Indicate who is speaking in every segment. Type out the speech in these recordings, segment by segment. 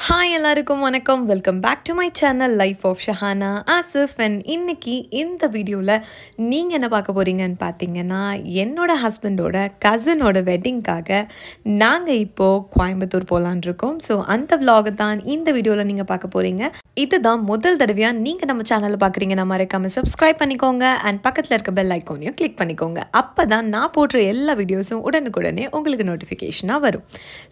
Speaker 1: Hi எல்லாருக்கும் வணக்கம். Welcome back to my channel life of Shahana Asif. And இன்னைக்கு இந்த வீடியோவில் நீங்கள் என்ன பார்க்க போகிறீங்கன்னு பார்த்தீங்கன்னா, என்னோடய ஹஸ்பண்டோட கசினோட வெட்டிங்காக நாங்கள் இப்போது கோயம்புத்தூர் போகலான் இருக்கோம். ஸோ அந்த விலாகை தான் இந்த வீடியோவில் நீங்கள் பார்க்க போகிறீங்க. இதுதான் முதல் தடவையாக நீங்கள் நம்ம சேனலில் பார்க்குறீங்கன்னா மறக்காமல் சப்ஸ்கிரைப் பண்ணிக்கோங்க அண்ட் பக்கத்தில் இருக்க பெல் ஐக்கானையும் கிளிக் பண்ணிக்கோங்க. அப்போ தான் நான் போடுற எல்லா வீடியோஸும் உடனுக்குடனே உங்களுக்கு நோட்டிஃபிகேஷனாக வரும்.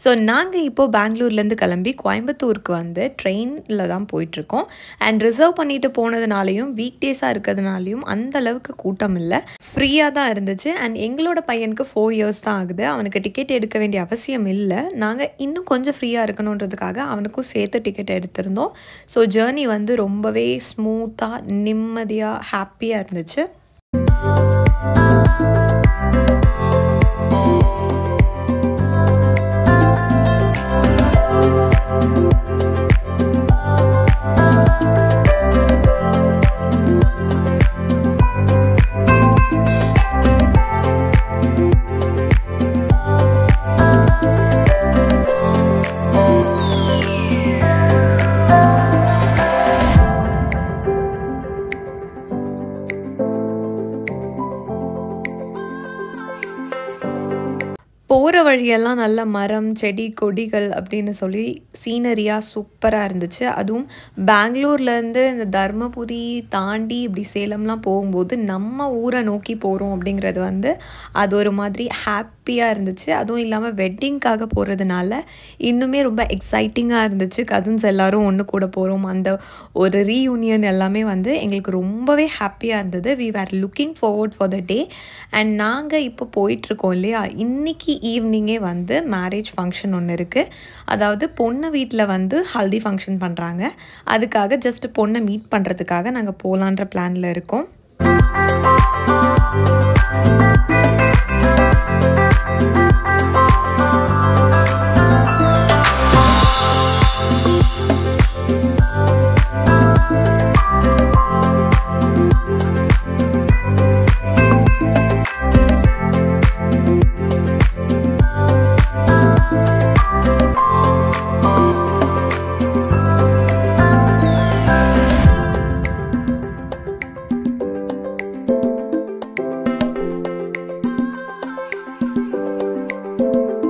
Speaker 1: ஸோ நாங்கள் இப்போது பெங்களூர்லேருந்து கிளம்பி கோயம்புத்தூருக்கு வந்து ட்ரெயினில் தான் போயிட்டுருக்கோம். அண்ட் ரிசர்வ் பண்ணிட்டு போனதுனாலையும் வீக் டேஸாக இருக்கிறதுனாலையும் அந்த அளவுக்கு கூட்டம் இல்லை, ஃப்ரீயாக தான் இருந்துச்சு. அண்ட் எங்களோட பையனுக்கு 4 years தான் ஆகுது. அவனுக்கு டிக்கெட் எடுக்க வேண்டிய அவசியம் இல்லை. நாங்கள் இன்னும் கொஞ்சம் ஃப்ரீயாக இருக்கணுன்றதுக்காக அவனுக்கும் சேர்த்து டிக்கெட் எடுத்திருந்தோம். ஸோ ஜேர்னி வந்து ரொம்பவே ஸ்மூத்தாக நிம்மதியாக ஹாப்பியாக இருந்துச்சு. போகிற வழியெல்லாம் நல்ல மரம் செடி கொடிகள் அப்படின்னு சொல்லி சீனரியாக சூப்பராக இருந்துச்சு. அதுவும் பெங்களூர்லேருந்து இந்த தர்மபுரி தாண்டி இப்படி சேலம்லாம் போகும்போது நம்ம ஊரை நோக்கி போகிறோம் அப்படிங்கிறது வந்து அது ஒரு மாதிரி ஹாப்பியாக இருந்துச்சு. அதுவும் இல்லாமல் வெட்டிங்காக போகிறதுனால இன்னுமே ரொம்ப எக்ஸைட்டிங்காக இருந்துச்சு. கசின்ஸ் எல்லோரும் ஒன்று கூட போகிறோம், அந்த ஒரு ரீயூனியன் எல்லாமே வந்து எங்களுக்கு ரொம்பவே ஹாப்பியாக இருந்தது. We were looking forward for the day. And நாங்கள் இப்போ போயிட்டுருக்கோம் இல்லையா, இன்றைக்கி ஈவினிங்கே வந்து மேரேஜ் ஃபங்க்ஷன் ஒன்று இருக்குது. அதாவது பொண்ணு வீட்டில் வந்து ஹல்தி ஃபங்க்ஷன் பண்ணுறாங்க. அதுக்காக ஜஸ்ட் பொண்ணை மீட் பண்ணுறதுக்காக நாங்கள் போகலான்ற பிளானில் இருக்கோம்.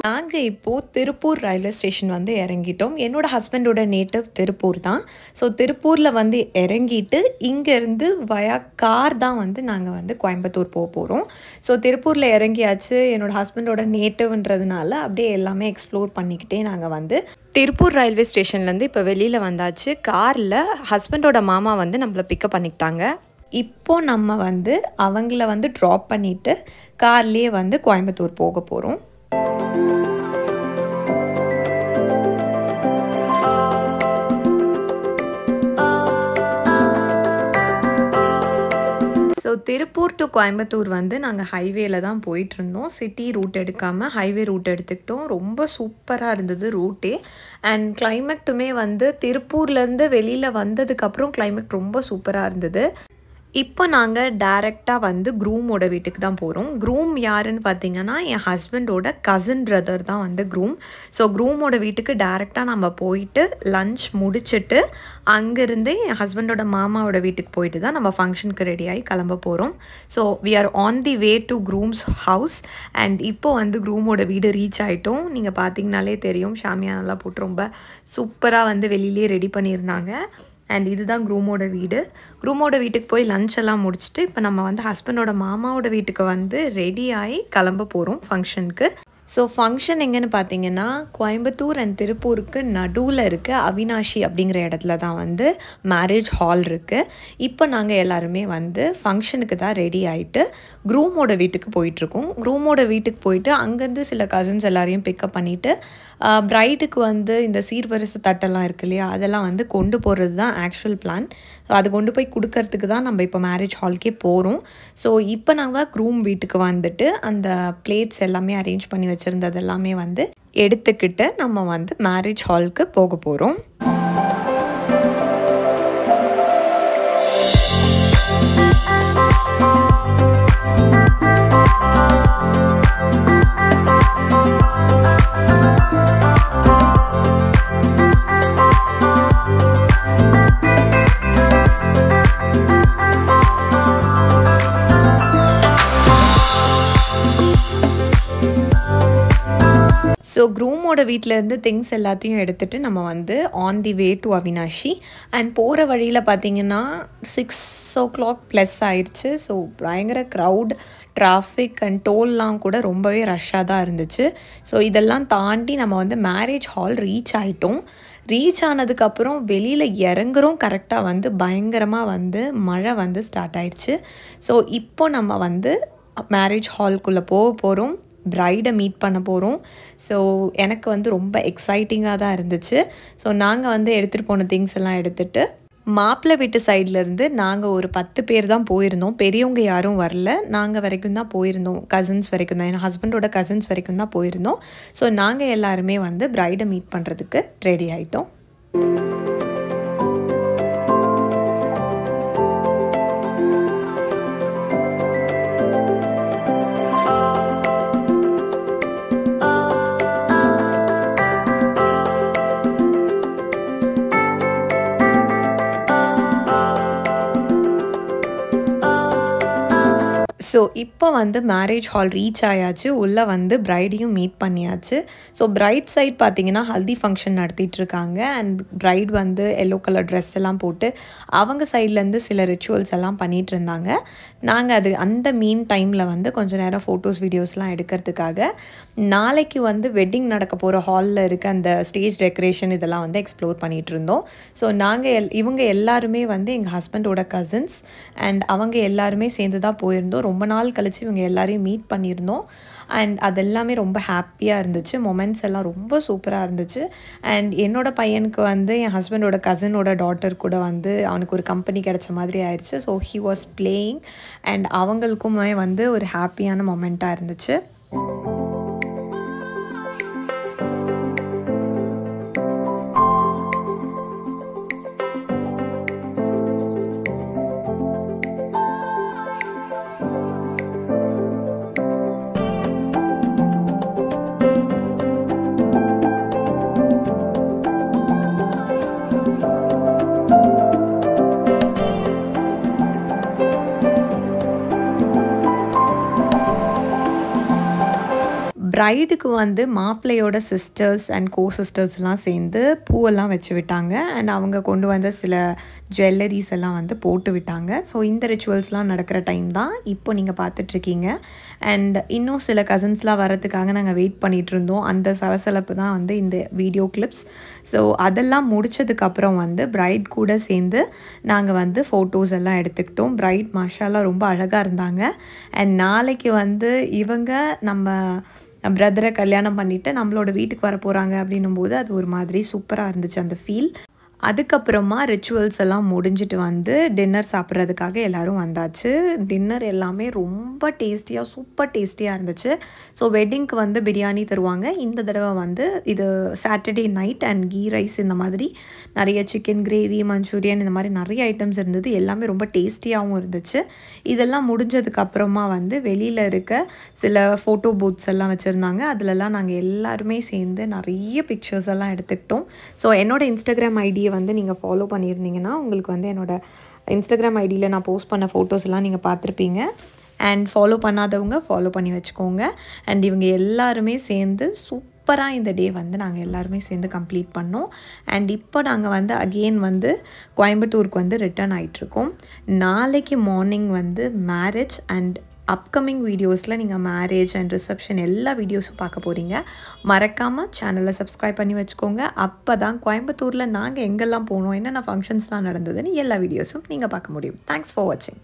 Speaker 1: நாங்கள் இப்போது திருப்பூர் ரயில்வே ஸ்டேஷன் வந்து இறங்கிட்டோம். என்னோடய ஹஸ்பண்டோட நேட்டிவ் திருப்பூர் தான். ஸோ திருப்பூரில் வந்து இறங்கிட்டு இங்கேருந்து வயா கார் தான் வந்து நாங்கள் வந்து கோயம்புத்தூர் போக போகிறோம். ஸோ திருப்பூரில் இறங்கியாச்சு. என்னோடய ஹஸ்பண்டோட நேட்டிவ்ன்றதுனால அப்படியே எல்லாமே எக்ஸ்ப்ளோர் பண்ணிக்கிட்டே நாங்கள் வந்து திருப்பூர் ரயில்வே ஸ்டேஷன்லேருந்து இப்போ வெளியில் வந்தாச்சு. காரில் ஹஸ்பண்டோட மாமா வந்து நம்மளை பிக்கப் பண்ணிக்கிட்டாங்க. இப்போது நம்ம வந்து அவங்கள வந்து ட்ராப் பண்ணிவிட்டு கார்லேயே வந்து கோயம்புத்தூர் போக போகிறோம். ஸோ திருப்பூர் டு கோயம்புத்தூர் வந்து நாங்கள் ஹைவேல தான் போயிட்டுருந்தோம். சிட்டி ரூட் எடுக்காமல் ஹைவே ரூட் எடுத்துக்கிட்டோம். ரொம்ப சூப்பராக இருந்தது ரூட்டே. அண்ட் கிளைமேட்டுமே வந்து திருப்பூர்லேருந்து வெளியில் வந்ததுக்கப்புறம் கிளைமேட் ரொம்ப சூப்பராக இருந்தது. இப்போ நாங்கள் டைரெக்டாக வந்து க்ரூமோட வீட்டுக்கு தான் போகிறோம். க்ரூம் யாருன்னு பார்த்தீங்கன்னா என் ஹஸ்பண்டோட கசின் பிரதர் தான் வந்து க்ரூம். ஸோ க்ரூமோட வீட்டுக்கு டைரெக்டாக நம்ம போயிட்டு லன்ச் முடிச்சுட்டு அங்கேருந்து என் ஹஸ்பண்டோட மாமாவோட வீட்டுக்கு போயிட்டு தான் நம்ம ஃபங்க்ஷனுக்கு ரெடியாகி கிளம்ப போகிறோம். So we are on the way to groom's house. And இப்போ வந்து க்ரூமோட வீடு ரீச் ஆகிட்டோம். நீங்கள் பார்த்தீங்கனாலே தெரியும், ஷாமியானெல்லாம் போட்டு ரொம்ப சூப்பராக வந்து வெளியிலே ரெடி பண்ணியிருந்தாங்க. அண்ட் இதுதான் க்ரூமோட வீடு. க்ரூமோட வீட்டுக்கு போய் லன்ச் எல்லாம் முடிச்சுட்டு இப்போ நம்ம வந்து ஹஸ்பண்டோட மாமாவோட வீட்டுக்கு வந்து ரெடி ஆகி கிளம்ப போகிறோம் ஃபங்க்ஷனுக்கு. ஸோ ஃபங்க்ஷன் எங்கன்னு பார்த்தீங்கன்னா கோயம்புத்தூர் அண்ட் திருப்பூருக்கு நடுவில் இருக்க அவினாஷி அப்படிங்கிற இடத்துல தான் வந்து மேரேஜ் ஹால் இருக்குது. இப்போ நாங்கள் எல்லாருமே வந்து ஃபங்க்ஷனுக்கு தான் ரெடி ஆகிட்டு க்ரூமோட வீட்டுக்கு போயிட்டுருக்கோம். க்ரூமோட வீட்டுக்கு போயிட்டு அங்கேருந்து சில கசின்ஸ் எல்லாரையும் பிக்கப் பண்ணிவிட்டு ப்ரைடுக்கு வந்து இந்த சீர்வரிசை தட்டெல்லாம் இருக்கு இல்லையா, அதெல்லாம் வந்து கொண்டு போகிறது தான் ஆக்சுவல் பிளான். ஸோ அது கொண்டு போய் கொடுக்கறதுக்கு தான் நம்ம இப்போ மேரேஜ் ஹால்க்கே போகிறோம். ஸோ இப்போ நாங்கள் க்ரூம் வீட்டுக்கு வந்துட்டு அந்த பிளேட்ஸ் எல்லாமே அரேஞ்ச் பண்ணி வச்சுருந்தது எல்லாமே வந்து எடுத்துக்கிட்டு நம்ம வந்து மேரேஜ் ஹாலுக்கு போக போகிறோம். ஸோ க்ரூமோட வீட்டிலேருந்து திங்ஸ் எல்லாத்தையும் எடுத்துகிட்டு நம்ம வந்து on the way to Avinashi. And போகிற வழியில் பார்த்திங்கன்னா 6 o'clock ப்ளஸ் ஆயிடுச்சு. ஸோ பயங்கர க்ரௌட், டிராஃபிக் அண்ட் டோல்லாம் கூட ரொம்பவே ரஷ்ஷாக தான் இருந்துச்சு. ஸோ இதெல்லாம் தாண்டி நம்ம வந்து மேரேஜ் ஹால் ரீச் ஆகிட்டோம். ரீச் ஆனதுக்கப்புறம் வெளியில் இறங்குறோம். கரெக்டாக வந்து பயங்கரமாக வந்து மழை வந்து ஸ்டார்ட் ஆயிடுச்சு. ஸோ இப்போ நம்ம வந்து மேரேஜ் ஹால்குள்ளே போக போகிறோம், பிரைடை மீட் பண்ண போகிறோம். ஸோ எனக்கு வந்து ரொம்ப எக்ஸைட்டிங்காக தான் இருந்துச்சு. ஸோ நாங்கள் வந்து எடுத்துகிட்டு போன திங்ஸ் எல்லாம் எடுத்துகிட்டு மாப்பிள்ளை வீட்டு சைட்லேருந்து நாங்கள் ஒரு 10 பேர் தான் போயிருந்தோம். பெரியவங்க யாரும் வரல, நாங்கள் வரைக்கும் தான் போயிருந்தோம். கசின்ஸ் வரைக்கும் தான், என் ஹஸ்பண்டோட கசின்ஸ் வரைக்கும் தான் போயிருந்தோம். ஸோ நாங்கள் எல்லாருமே வந்து பிரைடை மீட் பண்ணுறதுக்கு ரெடி ஆகிட்டோம். ஸோ இப்போ வந்து மேரேஜ் ஹால் ரீச் ஆயாச்சு. உள்ளே வந்து பிரைடையும் மீட் பண்ணியாச்சு. ஸோ பிரைட் சைட் பார்த்திங்கன்னா ஹல்தி ஃபங்க்ஷன் நடத்திட்டுருக்காங்க. அண்ட் பிரைட் வந்து எல்லோ கலர் ட்ரெஸ் எல்லாம் போட்டு அவங்க சைட்லேருந்து சில ரிச்சுவல்ஸ் எல்லாம் பண்ணிகிட்டு இருந்தாங்க. நாங்கள் அந்த டைமில் வந்து கொஞ்சம் நேரம் ஃபோட்டோஸ் வீடியோஸ்லாம் எடுக்கிறதுக்காக நாளைக்கு வந்து வெட்டிங் நடக்க போகிற ஹாலில் இருக்க அந்த ஸ்டேஜ் டெக்கரேஷன் இதெல்லாம் வந்து எக்ஸ்ப்ளோர் பண்ணிகிட்டு இருந்தோம். ஸோ இவங்க எல்லாருமே வந்து எங்கள் ஹஸ்பண்டோட கசின்ஸ் அண்ட் அவங்க எல்லாருமே சேர்ந்து தான் போயிருந்தோம். ரொம்ப நாள் கழிச்சு இவங்க எல்லாரையும் மீட் பண்ணியிருந்தோம். அண்ட் அதெல்லாமே ரொம்ப ஹாப்பியாக இருந்துச்சு. மொமெண்ட்ஸ் எல்லாம் ரொம்ப சூப்பராக இருந்துச்சு. அண்ட் என்னோடய பையனுக்கு வந்து என் ஹஸ்பண்டோட கசினோட டாட்டர் கூட வந்து அவனுக்கு ஒரு கம்பெனி கிடைச்ச மாதிரி ஆயிடுச்சு. So he was playing and அவங்களுக்குமே வந்து ஒரு ஹாப்பியான மொமெண்ட்டாக இருந்துச்சு. பிரைடுக்கு வந்து மாப்பிள்ளையோட சிஸ்டர்ஸ் அண்ட் சிஸ்டர்ஸ்லாம் சேர்ந்து பூவெல்லாம் வச்சு விட்டாங்க. அண்ட் அவங்க கொண்டு வந்த சில ஜுவல்லரிஸ் எல்லாம் வந்து போட்டு விட்டாங்க. ஸோ இந்த ரிச்சுவல்ஸ்லாம் நடக்கிற டைம் தான் இப்போ நீங்கள் பார்த்துட்ருக்கீங்க. அண்ட் இன்னும் சில கசின்ஸ்லாம் வரதுக்காக நாங்கள் வெயிட் பண்ணிகிட்டு இருந்தோம். அந்த சலசலப்பு தான் வந்து இந்த வீடியோ கிளிப்ஸ். ஸோ அதெல்லாம் முடித்ததுக்கப்புறம் வந்து பிரைட் கூட சேர்ந்து நாங்கள் வந்து ஃபோட்டோஸ் எல்லாம் எடுத்துக்கிட்டோம். பிரைட் மாஷால்லாம் ரொம்ப அழகாக இருந்தாங்க. அண்ட் நாளைக்கு வந்து இவங்க நம்ம பிரதரை கல்யாணம் பண்ணிவிட்டு நம்மளோட வீட்டுக்கு வர போகிறாங்க அப்படின்னும் போது அது ஒரு மாதிரி சூப்பராக இருந்துச்சு அந்த ஃபீல். அதுக்கப்புறமா ரிச்சுவல்ஸ் எல்லாம் முடிஞ்சிட்டு வந்து டின்னர் சாப்பிட்றதுக்காக எல்லோரும் வந்தாச்சு. டின்னர் எல்லாமே ரொம்ப டேஸ்டியாக சூப்பர் டேஸ்டியாக இருந்துச்சு. ஸோ வெட்டிங்க்கு வந்து பிரியாணி தருவாங்க. இந்த தடவை வந்து இது Saturday night and ghee rice இந்த மாதிரி நிறைய சிக்கன் கிரேவி, மஞ்சூரியன் இந்த மாதிரி நிறைய ஐட்டம்ஸ் இருந்தது. எல்லாமே ரொம்ப டேஸ்டியாகவும் இருந்துச்சு. இதெல்லாம் முடிஞ்சதுக்கப்புறமா வந்து வெளியில் இருக்க சில ஃபோட்டோ பூத்ஸ் எல்லாம் வச்சுருந்தாங்க. அதிலெல்லாம் நாங்கள் எல்லாருமே சேர்ந்து நிறைய பிக்சர்ஸ் எல்லாம் எடுத்துக்கிட்டோம். ஸோ என்னோடய இன்ஸ்டாகிராம் ஐடியை வந்து நீங்கள் ஃபாலோ பண்ணியிருந்தீங்கன்னா உங்களுக்கு வந்து என்னோடய இன்ஸ்டாகிராம் ஐடியில் நான் போஸ்ட் பண்ண ஃபோட்டோஸ் எல்லாம் நீங்கள் பார்த்துருப்பீங்க. அண்ட் ஃபாலோ பண்ணாதவங்க ஃபாலோ பண்ணி வச்சுக்கோங்க. அண்ட் இவங்க எல்லாருமே சேர்ந்து சூப்பராக இந்த டே வந்து நாங்கள் எல்லாருமே சேர்ந்து கம்ப்ளீட் பண்ணோம். அண்ட் இப்போ நாங்கள் வந்து அகெயின் வந்து கோயம்புத்தூருக்கு வந்து ரிட்டர்ன் ஆகிட்ருக்கோம். நாளைக்கு மார்னிங் வந்து மேரேஜ் அண்ட் அப்கமிங் வீடியோஸில் நீங்கள் மேரேஜ் அண்ட் ரிசப்ஷன் எல்லா வீடியோஸும் பார்க்க போகிறீங்க. மறக்காமல் சேனலை சப்ஸ்கிரைப் பண்ணி வச்சுக்கோங்க. அப்போ தான் கோயம்புத்தூரில் நாங்கள் எங்கெல்லாம் போனோம், என்னென்ன ஃபங்க்ஷன்ஸ்லாம் நடந்ததுன்னு எல்லா வீடியோஸும் நீங்கள் பார்க்க முடியும். தேங்க்ஸ் ஃபார் வாட்சிங்.